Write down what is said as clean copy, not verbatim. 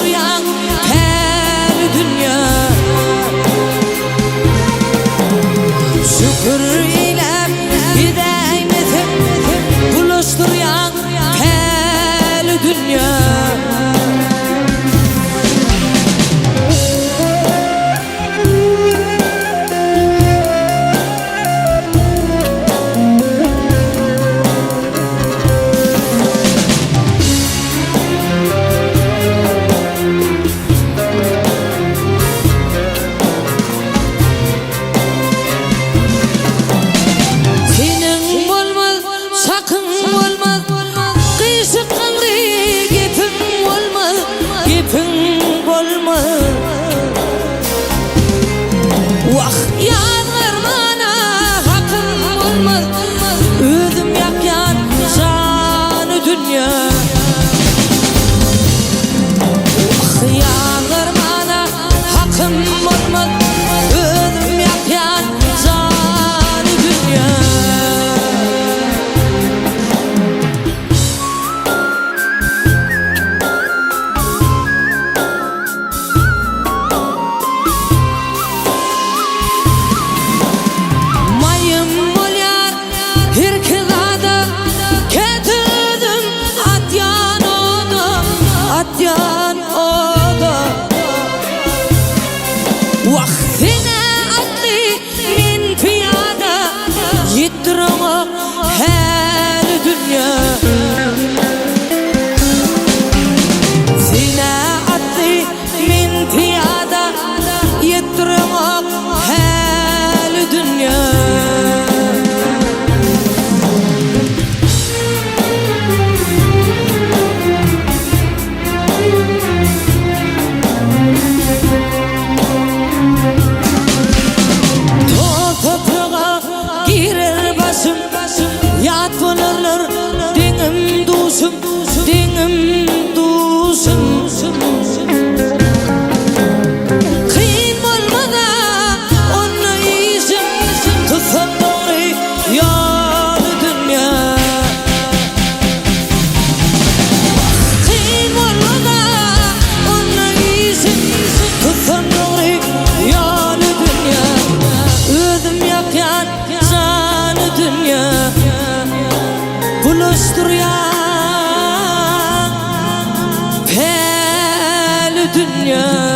buluşturyan her dünya. Şükür eylem hidaymetin buluşturyan her dünya. Vaktine atlı min piyada yittirama her dünya. Sine atlı min piyada yittirama her dünya. Yat bulurlar dingim dusum, dingim dusum. Kıyın olmada onu izim tutsan doğru yol dünya. Kıyın olmada onu izim tutsan doğru yol dünya. Ödüm yakyan canı dünya. Buluşturyan her dünya.